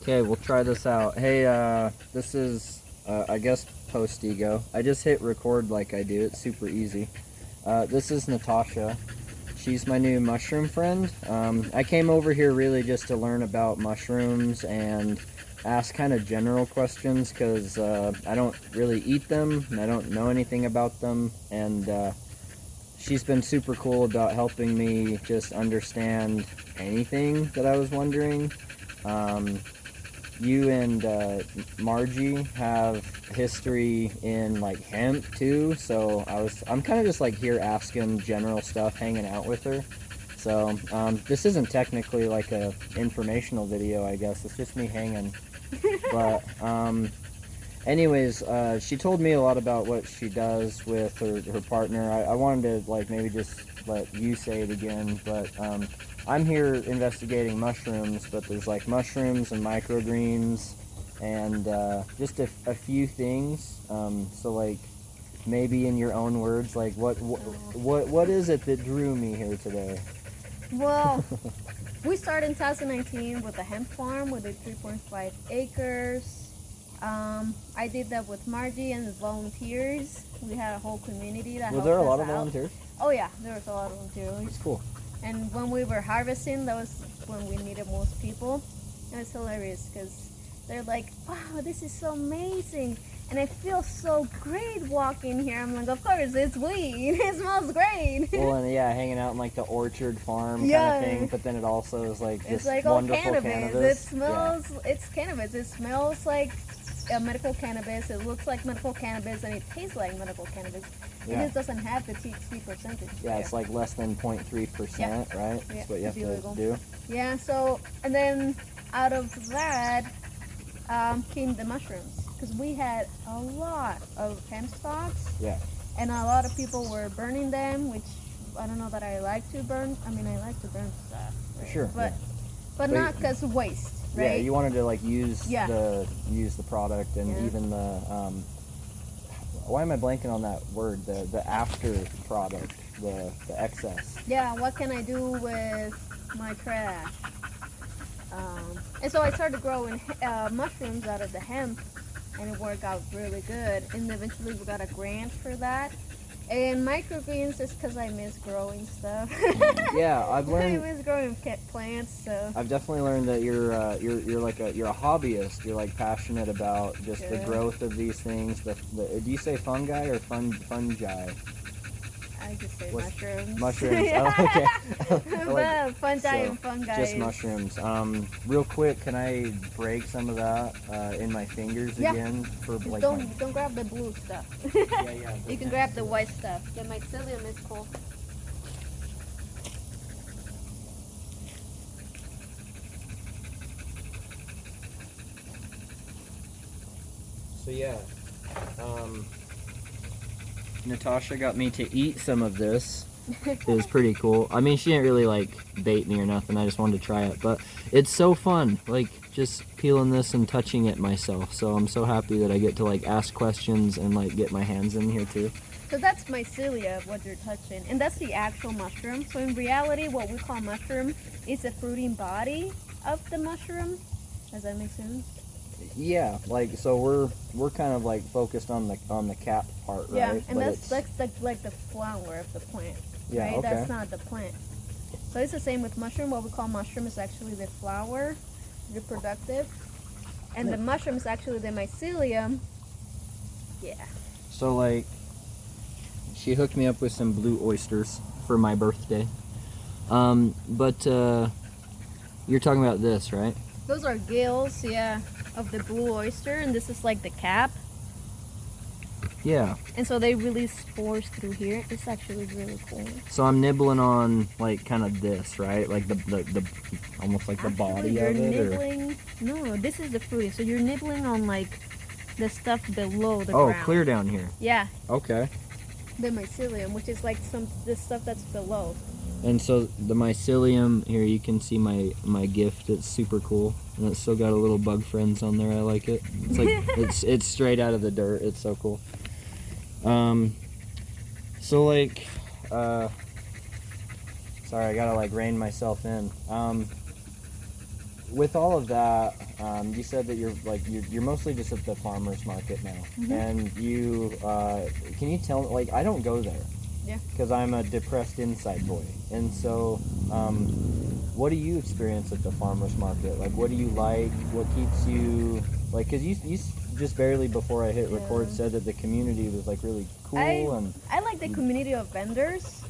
Okay, we'll try this out. Hey, this is, I guess, post-ego. I just hit record like I do. It's super easy. This is Natasha. She's my new mushroom friend. I came over here really just to learn about mushrooms and ask kind of general questions because I don't really eat them and I don't know anything about them. And she's been super cool about helping me just understand anything that I was wondering. You and Margie have history in like hemp too, so I'm kind of just like here asking general stuff, hanging out with her. So this isn't technically like a informational video, I guess. It's just me hanging. But anyways, she told me a lot about what she does with her partner. I wanted to like maybe just let you say it again, but I'm here investigating mushrooms, but there's like mushrooms and microgreens and just a few things. So like maybe in your own words, like what is it that drew me here today? Well, we started in 2019 with a hemp farm. We did 3.5 acres. I did that with Margie and the volunteers. We had a whole community that Was helped there a us lot of out. volunteers? Oh yeah, there was a lot of volunteers. That's cool. And when we were harvesting, that was when we needed most people. And it's hilarious because they're like, wow, this is so amazing. And I feel so great walking here. I'm like, of course, it's weed. It smells great. Well, and yeah, hanging out in like the orchard farm Yeah. kind of thing, but then it also is like It's this like all wonderful cannabis. It smells, it's cannabis. It smells like medical cannabis. It looks like medical cannabis and it tastes like medical cannabis. Yeah. It just doesn't have the THC percentage. Yeah, it's like less than 0.3%, right? Yeah, That's what you have it's illegal. to do. Yeah, so, and then out of that came the mushrooms. Because we had a lot of hemp stalks. Yeah. And a lot of people were burning them, which I don't know that I like to burn. I mean, I like to burn stuff. Right? Sure. But, yeah. but not because of waste, right? Yeah, you wanted to like use Yeah. the product and Yeah. even the why am I blanking on that word? The after product, the excess. Yeah, what can I do with my trash? And so I started growing mushrooms out of the hemp, and it worked out really good. And eventually we got a grant for that. And microgreens is because I miss growing stuff. Yeah, I've I learned. miss growing plants, so. I've definitely learned that you're like you're a hobbyist. You're like passionate about just the Yeah. growth of these things. Do you say fungi or fungi? I just say What's- mushrooms. Mushrooms. Yeah. Oh, okay. But fungi so, and fungi. Just mushrooms. Real quick, can I break some of that in my fingers Yeah. again for Just like? don't grab the blue stuff. Yeah. You can grab the white stuff. The mycelium is cool. So yeah, Natasha got me to eat some of this. It was pretty cool. I mean, she didn't really like bait me or nothing. I just wanted to try it, but it's so fun. Like just peeling this and touching it myself. So I'm so happy that I get to like ask questions and like get my hands in here too. So that's mycelia, what you're touching, and that's the actual mushroom. So in reality, what we call mushroom is the fruiting body of the mushroom. Does that make sense? Yeah, like so we're kind of like focused on the cap part, right? Yeah, and But that's like the flower of the plant. Yeah, right? okay. That's not the plant. So it's the same with mushroom. What we call mushroom is actually the flower, reproductive, and the mushroom is actually the mycelium. Yeah. So like, she hooked me up with some blue oysters for my birthday. But you're talking about this, right? Those are gills, yeah, of the blue oyster, and this is like the cap. Yeah. And so they release spores through here. It's actually really cool. So I'm nibbling on like kind of this, right? Like the almost like the body you're of it. Or... nibbling. No, this is the fruity. So you're nibbling on like the stuff below the Oh, ground. clear down here. Yeah, Okay. the mycelium, which is like the stuff that's below. And so the mycelium here, you can see my gift. It's super cool, and it's still got a little bug friends on there. I like it. It's like it's straight out of the dirt. It's so cool. So like, sorry, I gotta like rein myself in. with all of that, you said that you're mostly just at the farmers market now, and you can you tell, like, I don't go there, Yeah. because I'm a depressed inside boy, and so what do you experience at the farmers market? Like, what do you like? What keeps you, like, because you just barely before I hit record said that the community was like really cool, and I like the community of vendors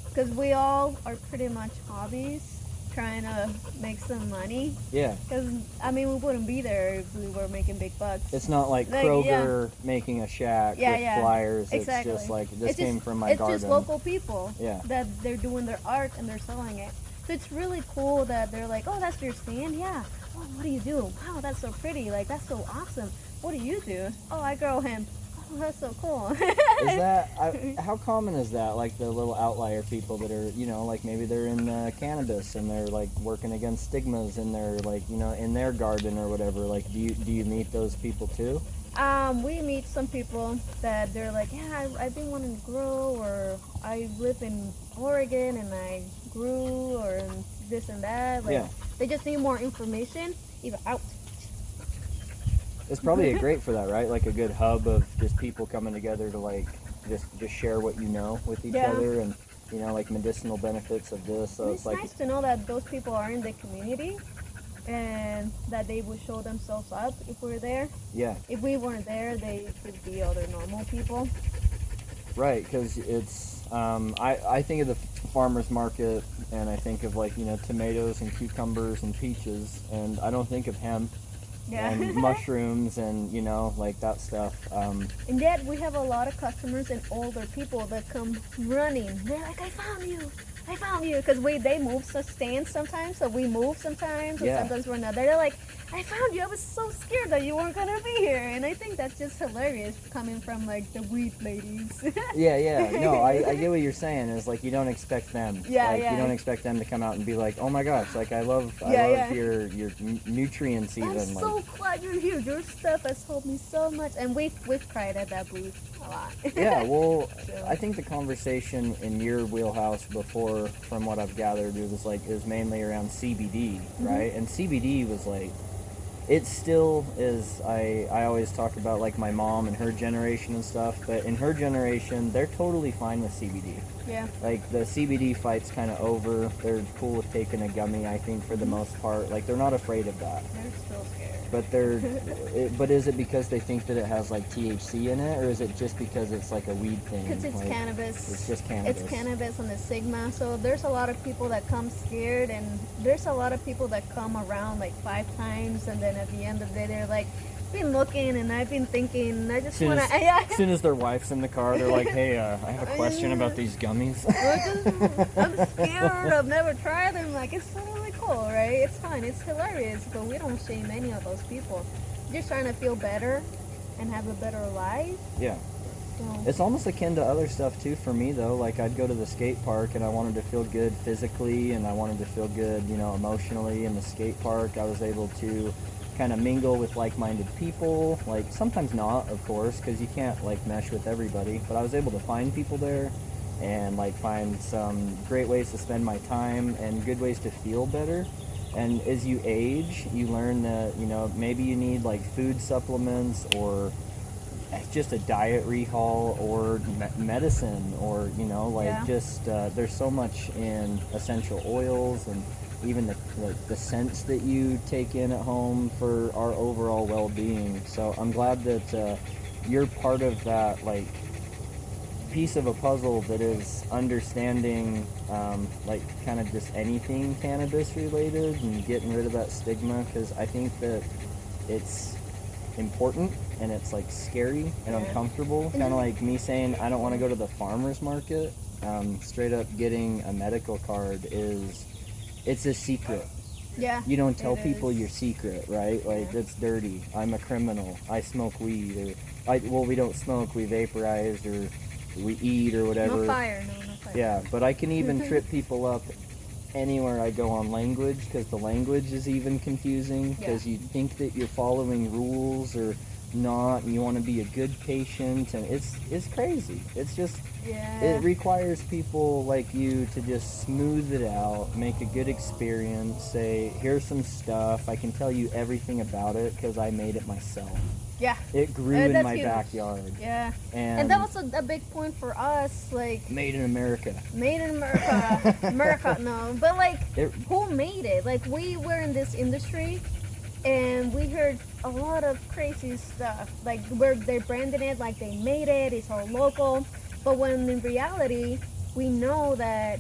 because we all are pretty much hobbies trying to make some money. yeah, Because, I mean, we wouldn't be there if we were making big bucks. it's not like Kroger making a shack with flyers. Exactly. It's just like, this It's came just, from my garden. It's just local people Yeah. that they're doing their art and they're selling it. So it's really cool that they're like, oh, that's your stand? Yeah. Oh, what do you do? Wow, that's so pretty. Like, that's so awesome. What do you do? Oh, I grow hemp. Oh, that's so cool. Is that, how common is that? Like the little outlier people that are, like maybe they're in cannabis and they're like working against stigmas in their, like, in their garden or whatever. Like, do you meet those people too? We meet some people that they're like, yeah, I've been wanting to grow, or I live in Oregon and I grew, or this and that. Like, they just need more information. Either out. It's probably great for that, right? Like a good hub of just people coming together to like just share what you know with each other, and like medicinal benefits of this. So it's like, nice to know that those people are in the community and that they would show themselves up if we're there. Yeah. If we weren't there, they could be other normal people. Right, because it's I think of the farmers market and I think of like tomatoes and cucumbers and peaches, and I don't think of hemp. And mushrooms and like that stuff. And yet we have a lot of customers and older people that come running. They're like, I found you, because they move stands sometimes, so we move sometimes, and sometimes we're not there. They're like, I found you. I was so scared that you weren't gonna be here, and I think that's just hilarious coming from like the weed ladies. No, I get what you're saying. Is like you don't expect them. You don't expect them to come out and be like, oh my gosh, like I love your nutrients even. I'm so glad you're here. Your stuff has helped me so much, and we've cried at that booth a lot. Well, so. I think the conversation in your wheelhouse before, from what I've gathered, it was mainly around CBD, right? And CBD was like, it still is. I always talk about like my mom and her generation and stuff, but in her generation, they're totally fine with CBD. Yeah. Like the CBD fight's kind of over. They're cool with taking a gummy, I think, for the most part. Like they're not afraid of that. They're still scared. But but is it because they think that it has like THC in it, or is it just because it's like a weed thing? Because it's like, cannabis. It's just cannabis. It's cannabis and the stigma. So there's a lot of people that come scared, and there's a lot of people that come around like 5 times, and then at the end of the day, they're like, I've been looking and I've been thinking, I just want to... As soon as their wife's in the car, they're like, hey, I have a question about these gummies. I'm scared. I've never tried them. Like, it's totally cool, right? It's fun. It's hilarious. But we don't shame any of those people. Just trying to feel better and have a better life. Yeah. So. It's almost akin to other stuff, too, for me, though. Like, I'd go to the skate park, and I wanted to feel good physically, and I wanted to feel good, emotionally in the skate park. I was able to kind of mingle with like-minded people, like sometimes not, of course, because you can't like mesh with everybody, but I was able to find people there and like find some great ways to spend my time and good ways to feel better. And as you age, you learn that maybe you need like food supplements or just a diet rehaul or medicine, or just there's so much in essential oils and even the scents that you take in at home for our overall well-being. So I'm glad that you're part of that like piece of a puzzle that is understanding like kind of just anything cannabis related and getting rid of that stigma, because I think that it's important and it's like scary and uncomfortable, kind of like me saying I don't want to go to the farmer's market. Straight up getting a medical card it's a secret. Yeah. You don't tell people your secret, right? Like, it's dirty. I'm a criminal. I smoke weed. Or we don't smoke. We vaporize or we eat or whatever. No fire. No fire. Yeah, but I can even trip people up anywhere I go on language, because the language is even confusing, because you think that you're following rules or not, and you want to be a good patient, and it's crazy. It's just, Yeah. it requires people like you to just smooth it out, make a good experience, say, here's some stuff, I can tell you everything about it because I made it myself. Yeah. It grew in That's my huge. backyard. Yeah. And And that was a big point for us, like, made in America. made in America. America, no. But, like, It, who made it? Like, we were in this industry, and we heard a lot of crazy stuff. Like, where they're branding it, like they made it, it's all local. But when in reality, we know that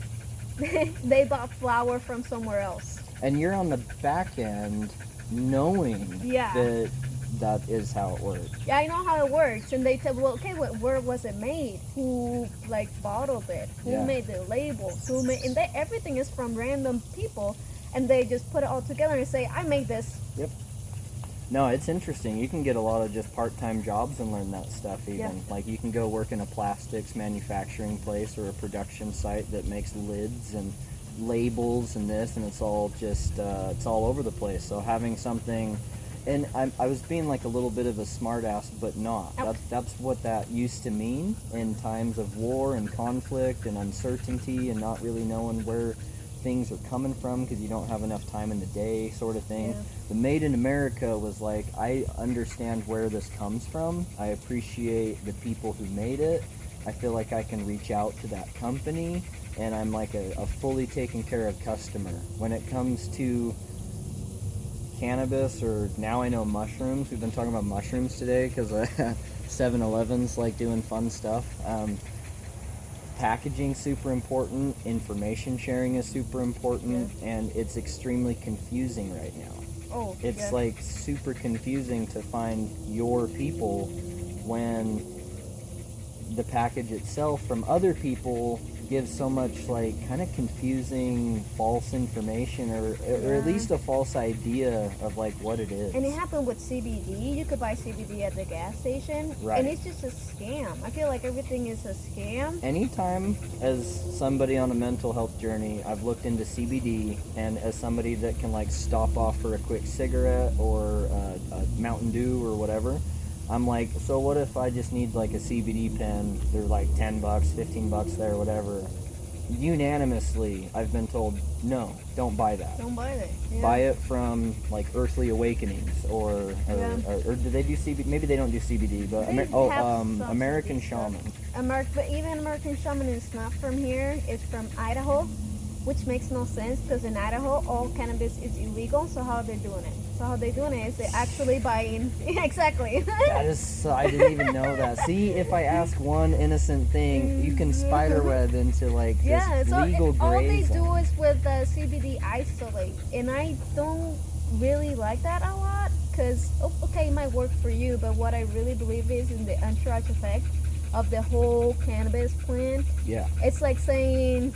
they bought flour from somewhere else. and you're on the back end knowing Yeah. that that is how it works. Yeah, I know how it works. And they tell, well, okay, where was it made? Who, like, bottled it? Who Yeah. made the labels? Who made, and everything is from random people. And they just put it all together and say, I made this. Yep. No, it's interesting. You can get a lot of just part-time jobs and learn that stuff even. Yeah. Like you can go work in a plastics manufacturing place or a production site that makes lids and labels and this, and it's all just, it's all over the place. So having something, and I was being like a little bit of a smartass, but not. Nope. That's what that used to mean in times of war and conflict and uncertainty and not really knowing where things are coming from because you don't have enough time in the day, sort of thing. Yeah. The Made in America was like, I understand where this comes from. I appreciate the people who made it. I feel like I can reach out to that company, and I'm like a fully taken care of customer. When it comes to cannabis, or now I know mushrooms, we've been talking about mushrooms today because 7-Eleven's like doing fun stuff. Packaging super important, information sharing is super important, and it's extremely confusing right now. Oh, It's yeah. like super confusing to find your people when the package itself from other people gives so much like kind of confusing false information, or Yeah. at least a false idea of like what it is. And it happened with CBD. You could buy CBD at the gas station, Right. and it's just a scam. I feel like everything is a scam. Anytime, as somebody on a mental health journey, I've looked into CBD, and as somebody that can like stop off for a quick cigarette or a Mountain Dew or whatever, I'm like, so what if I just need like a CBD pen? They're like $10, $15 there, whatever. Unanimously, I've been told, no, don't buy that. Don't buy it. Yeah. Buy it from like Earthly Awakenings or do they do CBD? Maybe they don't do CBD, but They have some American CBD stuff. Shaman. But even American Shaman is not from here. It's from Idaho, which makes no sense because in Idaho all cannabis is illegal. So how are they doing it? So how they doing it is they actually buying. Exactly. That is, I didn't even know that. See, if I ask one innocent thing, you can spiderweb into like this Yeah. So legal all gray they do zone. is with CBD isolate, and I don't really like that a lot because okay, it might work for you, but what I really believe is in the entourage effect of the whole cannabis plant. Yeah. It's like saying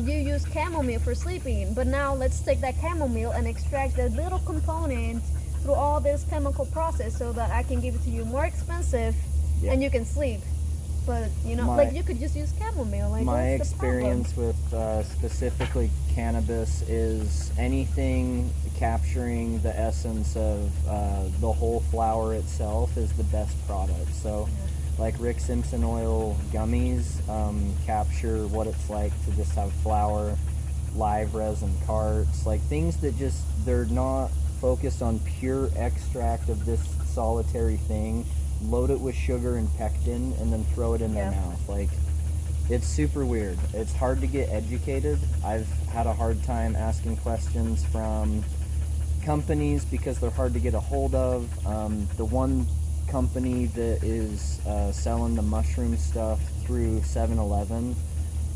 you use chamomile for sleeping, but now let's take that chamomile and extract the little components through all this chemical process so that I can give it to you more expensive Yeah. and you can sleep. But you know, My- like you could just use chamomile. Like My what's the problem? experience with specifically cannabis is anything capturing the essence of the whole flower itself is the best product. So, like Rick Simpson oil gummies capture what it's like to just have flower, live resin carts, like things that just, they're not focused on pure extract of this solitary thing, load it with sugar and pectin, and then throw it in their Yeah. mouth. Like, it's super weird. It's hard to get educated. I've had a hard time asking questions from companies because they're hard to get a hold of. The one company that is selling the mushroom stuff through 7-Eleven,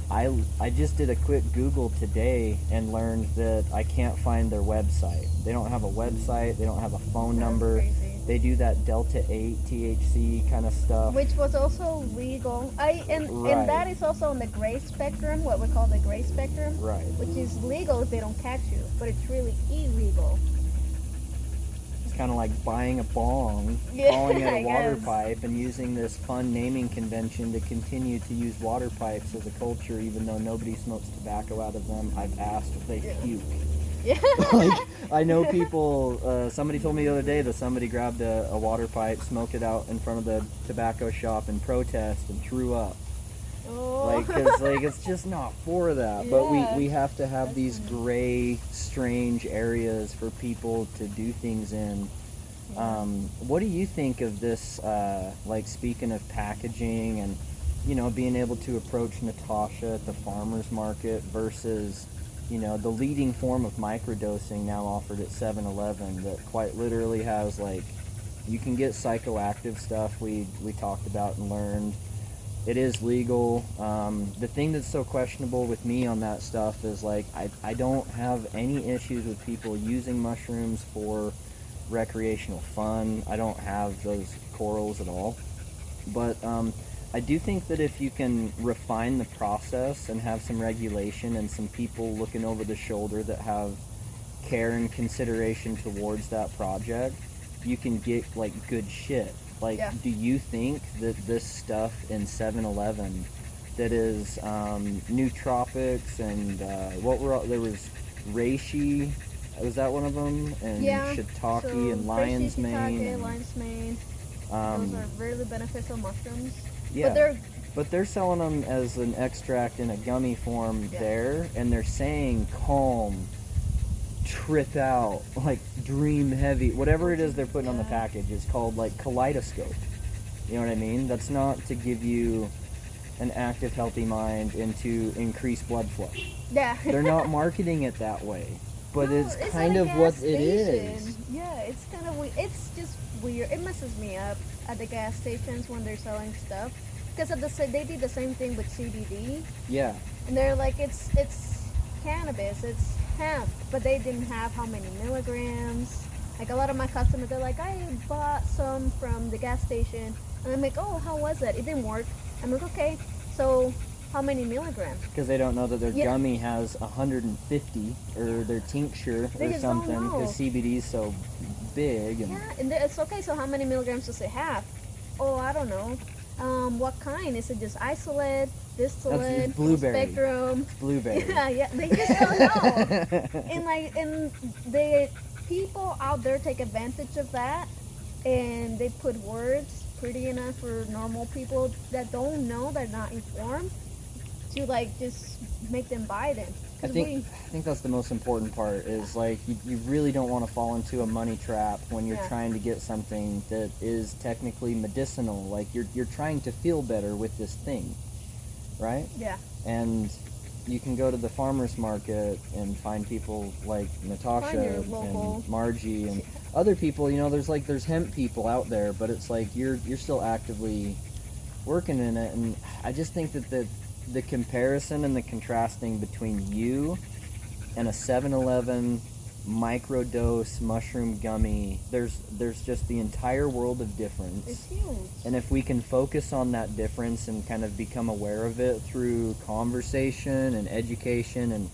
I just did a quick Google today and learned that I can't find their website. They don't have a website. They don't have a phone That's number. crazy. They do that Delta 8 THC kind of stuff. Which was also legal. Right. And that is also on the gray spectrum, what we call the gray spectrum, Right. which is legal if they don't catch you, but it's really illegal. It's kind of like buying a bong, Yeah, calling it I a water guess. pipe, and using this fun naming convention to continue to use water pipes as a culture, even though nobody smokes tobacco out of them. I've asked if they Yeah. puke. Yeah. Like, I know people, somebody told me the other day that somebody grabbed a water pipe, smoked it out in front of the tobacco shop in protest and threw up. Oh. Like, cause like it's just not for that. But Yeah. we have to have That's these funny. gray, strange areas for people to do things in. Yeah. What do you think of this, like, speaking of packaging and, you know, being able to approach Natasha at the farmer's market versus, you know, the leading form of microdosing now offered at 7-Eleven that quite literally has, like, you can get psychoactive stuff we talked about and learned. It is legal. The thing that's so questionable with me on that stuff is, like, I don't have any issues with people using mushrooms for recreational fun. I don't have those corals at all. But I do think that if you can refine the process and have some regulation and some people looking over the shoulder that have care and consideration towards that project, you can get, like, good shit. Like, Yeah. do you think that this stuff in 7-Eleven that is nootropics and there was reishi, was that one of them? And Yeah. shiitake So and lion's reishi, mane. shiitake, lion's mane. Those are really beneficial mushrooms. Yeah. But But they're selling them as an extract in a gummy form Yeah. there, and they're saying calm, trip out, like dream heavy, whatever it is they're putting on the Yeah. package is called, like, kaleidoscope. You know what I mean? That's not to give you an active, healthy mind and to increase blood flow. yeah. They're not marketing it that way, but No, it's at kind a of gas what it is. station. Yeah, it's kind of weird. It's just weird. It messes me up at the gas stations when they're selling stuff because they did the same thing with CBD, Yeah. and they're like it's cannabis, it's hemp, but they didn't have how many milligrams. Like a lot of my customers, they're like, I bought some from the gas station, and I'm like, oh, how was it? It didn't work. I'm like, okay, so how many milligrams? Because they don't know that their Yeah. gummy has 150 or their tincture They or just don't something know. because CBD is so big. And Yeah, and it's okay. So how many milligrams does it have? Oh, I don't know. What kind? Is it just isolate, distillate, It's blueberry. spectrum? blueberry. Yeah, they just don't know. And the people out there take advantage of that, and they put words pretty enough for normal people that don't know, they're not informed, to like just make them buy them. I 'Cause think that's the most important part is, like, you really don't want to fall into a money trap when you're Yeah. trying to get something that is technically medicinal. Like, you're trying to feel better with this thing, right? yeah, And you can go to the farmer's market and find people like Natasha Find your local- and Margie and other people. You know, there's hemp people out there, but it's like you're still actively working in it. And I just think that the comparison and the contrasting between you and a 7-Eleven microdose mushroom gummy, there's just the entire world of difference. it's huge. And if we can focus on that difference and kind of become aware of it through conversation and education and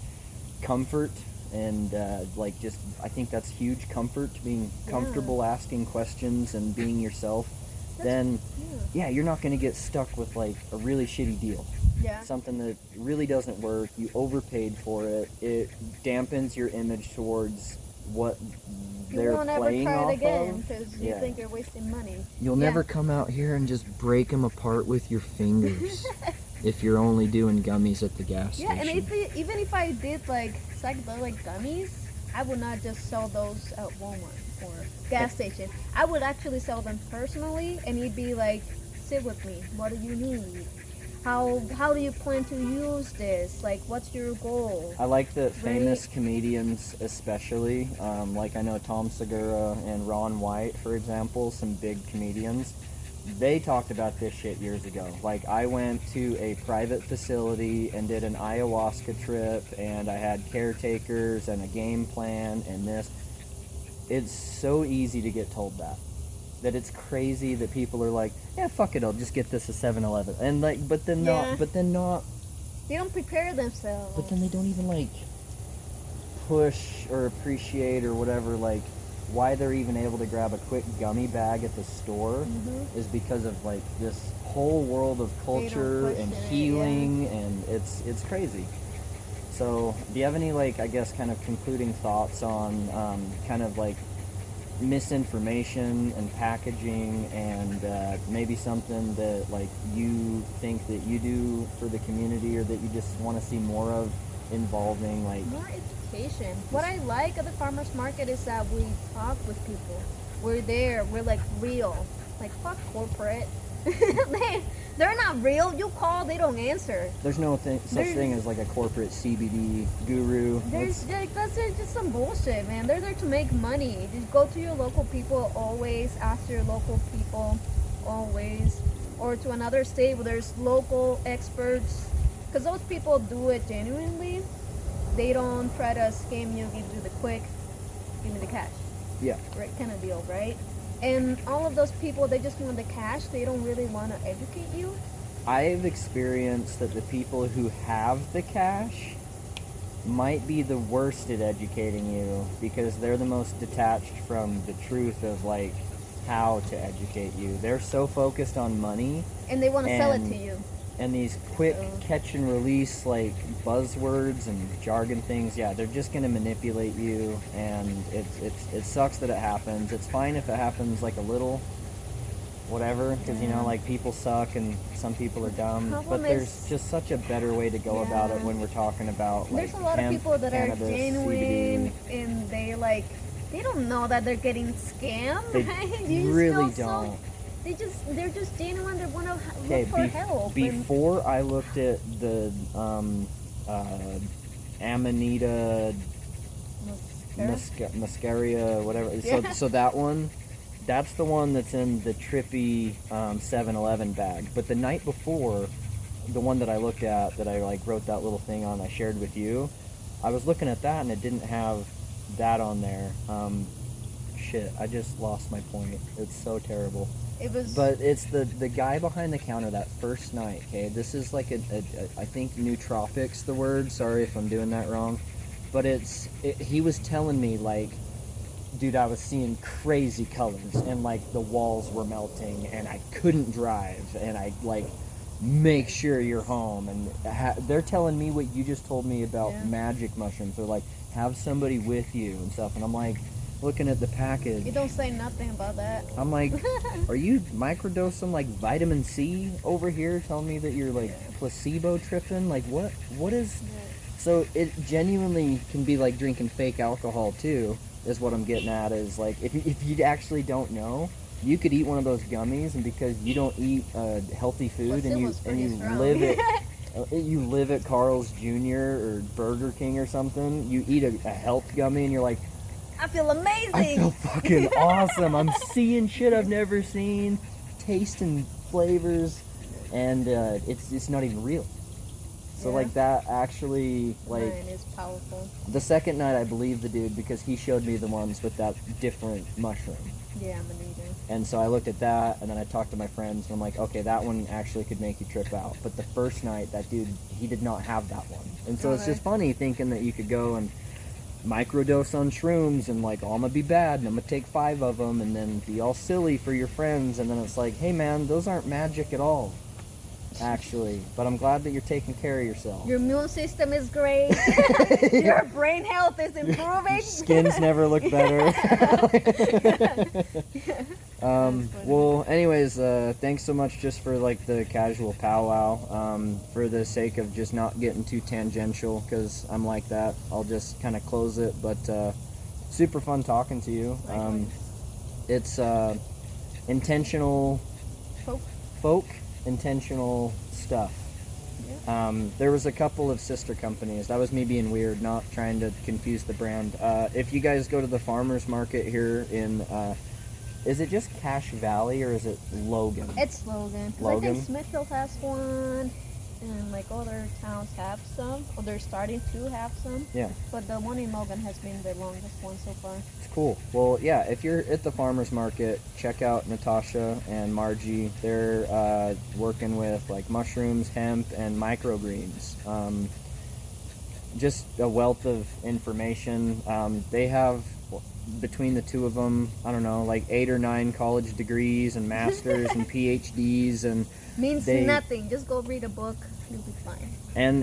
comfort and I think that's huge comfort, being comfortable asking questions and being yourself, then yeah, you're not going to get stuck with, like, a really shitty deal. Yeah. Something that really doesn't work, you overpaid for it, it dampens your image towards what You they're won't ever playing try off it again of. because you Yeah. think you're wasting money. You'll Yeah. never come out here and just break them apart with your fingers if you're only doing gummies at the gas Yeah, station. and even if I did like psychedelic gummies, I would not just sell those at Walmart or gas station. I would actually sell them personally, and you'd be like, sit with me. What do you need? How do you plan to use this? Like, what's your goal? I like that famous comedians, especially, like I know Tom Segura and Ron White, for example, some big comedians. They talked about this shit years ago. Like, I went to a private facility and did an ayahuasca trip, and I had caretakers and a game plan and this. It's so easy to get told that it's crazy that people are like, yeah, fuck it, I'll just get this at 7-Eleven. And, like, but then not, They don't prepare themselves. but then they don't even, like, push or appreciate or whatever, like, why they're even able to grab a quick gummy bag at the store is because of, like, this whole world of culture and question it, healing, and it's crazy. So, do you have any, like, I guess, kind of concluding thoughts on kind of like misinformation and packaging, and maybe something that like you think that you do for the community, or that you just want to see more of involving like More education. What I like at the farmers market is that we talk with people. We're there. We're like real. Like fuck corporate. They're not real. You call, they don't answer. there's no such thing as like a corporate CBD guru? There's like that's just some bullshit, man. They're there to make money. Just go to your local people always. Ask your local people always, or to another state where there's local experts, because those people do it genuinely. They don't try to scam you, give you the quick, give me the cash, Yeah. right, kind of deal, right? And all of those people, they just want the cash. They don't really want to educate you. I've experienced that the people who have the cash might be the worst at educating you, because they're the most detached from the truth of like how to educate you. They're so focused on money And they want to sell it And- to you. and these quick So- catch and release like buzzwords and jargon things. Yeah, they're just gonna manipulate you, and it sucks that it happens. It's fine if it happens like a little, whatever, because you know, like, people suck and some people are dumb. Problem But there's is- just such a better way to go about it Yeah. when we're talking about like There's a lot of hemp, people that cannabis, are genuine, CBD. and they don't know that they're getting scammed. They Right? You just really feel so- don't. they're just genuine. They want to Okay, look for help. and- before I looked at the Amanita Muscaria, whatever. Yeah. So that one, that's the one that's in the trippy 7-Eleven bag. But the night before, the one that I looked at, that I like wrote that little thing on, I shared with you, I was looking at that and it didn't have that on there. Shit, I just lost my point. It's so terrible. It was. But it's the guy behind the counter that first night, okay? This is like I think nootropics the word. Sorry if I'm doing that wrong. But he was telling me, like, dude, I was seeing crazy colors, and like the walls were melting, and I couldn't drive, and I like, make sure you're home. And they're telling me what you just told me about Yeah. magic mushrooms. They're like, have somebody with you and stuff. And I'm like, looking at the package. You don't say nothing about that. I'm like, are you microdosing like vitamin C over here, telling me that you're like placebo tripping? Like, what is... So it genuinely can be like drinking fake alcohol too, is what I'm getting at. Is like, if you actually don't know, you could eat one of those gummies, and because you don't eat healthy food, and you live at you live at Carl's Jr. or Burger King or something, you eat a health gummy and you're like, I feel amazing. I feel fucking awesome. I'm seeing shit I've never seen, tasting flavors, and it's not even real. So like that actually, like, Mine is powerful. the second night I believed the dude because he showed me the ones with that different mushroom. Yeah, I'm an eater. And so I looked at that, and then I talked to my friends, and I'm like, okay, that one actually could make you trip out. But the first night, that dude, he did not have that one. And so it's Okay. just funny thinking that you could go and microdose on shrooms, and like, oh, I'm gonna be bad, and I'm gonna take 5 of them, and then be all silly for your friends, and then it's like, hey man, those aren't magic at all, actually. But I'm glad that you're taking care of yourself. Your immune system is great. Your brain health is improving. Skins never look better. Well, anyways, thanks so much just for like the casual powwow. For the sake of just not getting too tangential, because I'm like that, I'll just kind of close it. But super fun talking to you. It's intentional folk, intentional stuff. There was a couple of sister companies. That was me being weird, not trying to confuse the brand. If you guys go to the farmers market here in, is it just Cache Valley or is it Logan? It's Logan. 'Cause I Logan? think Smithfield has one, and like other towns have some, or they're starting to have some. Yeah. But the one in Logan has been the longest one so far. It's cool. Well, yeah, if you're at the farmers market, check out Natasha and Margie. They're working with like mushrooms, hemp, and microgreens. Just a wealth of information. They have between the two of them, I don't know, like 8 or 9 college degrees and masters and PhDs, and Means they nothing. Just go read a book. You'll be fine.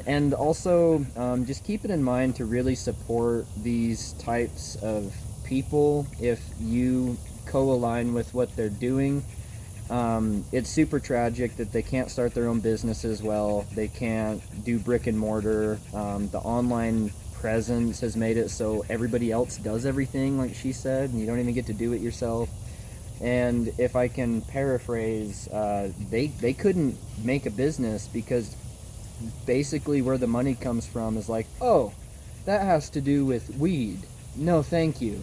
and also just keep it in mind to really support these types of people if you co-align with what they're doing. It's super tragic that they can't start their own businesses well. They can't do brick and mortar. The online presence has made it so everybody else does everything, like she said, and you don't even get to do it yourself. And if I can paraphrase, they couldn't make a business because basically where the money comes from is like, oh, that has to do with weed. No, thank you.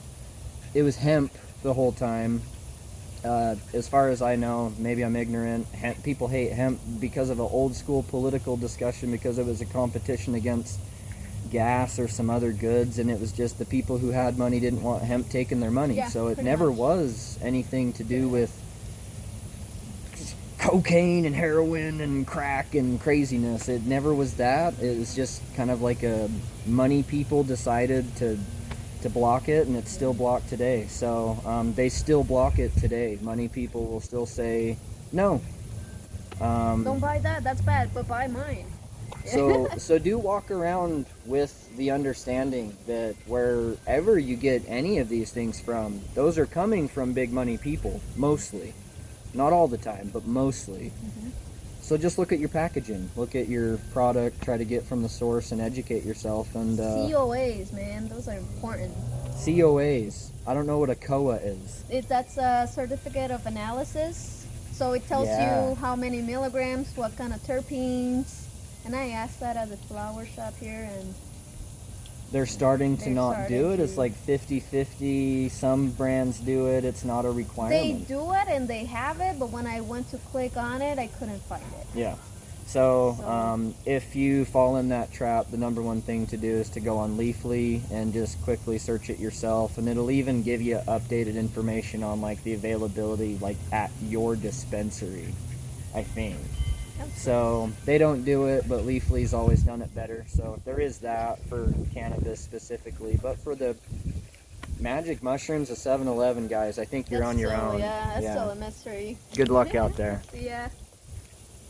It was hemp the whole time. As far as I know, maybe I'm ignorant. People hate hemp because of an old school political discussion because it was a competition against gas or some other goods, and it was just the people who had money didn't want hemp taking their money. Yeah, So it pretty never much. was anything to do with cocaine and heroin and crack and craziness. It never was that. It was just kind of like a money people decided to block it, and it's still blocked today. So they still block it today. Money people will still say no. Don't buy that. That's bad. But buy mine. So do walk around with the understanding that wherever you get any of these things from, those are coming from big money people, mostly. Not all the time, but mostly. Mm-hmm. So just look at your packaging, look at your product, try to get from the source and educate yourself. And COAs, man, those are important. COAs, I don't know what a COA is. That's a certificate of analysis. So it tells Yeah. you how many milligrams, what kind of terpenes. And I asked that at the flower shop here, and They're starting to They're not starting do it. It's to. like 50-50. Some brands do it. It's not a they requirement. do it and they have it, but when I went to click on it, I couldn't find it. Yeah. So So- if you fall in that trap, the number one thing to do is to go on Leafly and just quickly search it yourself, and it'll even give you updated information on like the availability like at your dispensary, I think. So they don't do it, but Leafly's always done it better. So there is that for cannabis specifically, but for the magic mushrooms, the 7-Eleven guys, I think you're That's on your still- own. Yeah, that's still a mystery. Good luck out there. Yeah.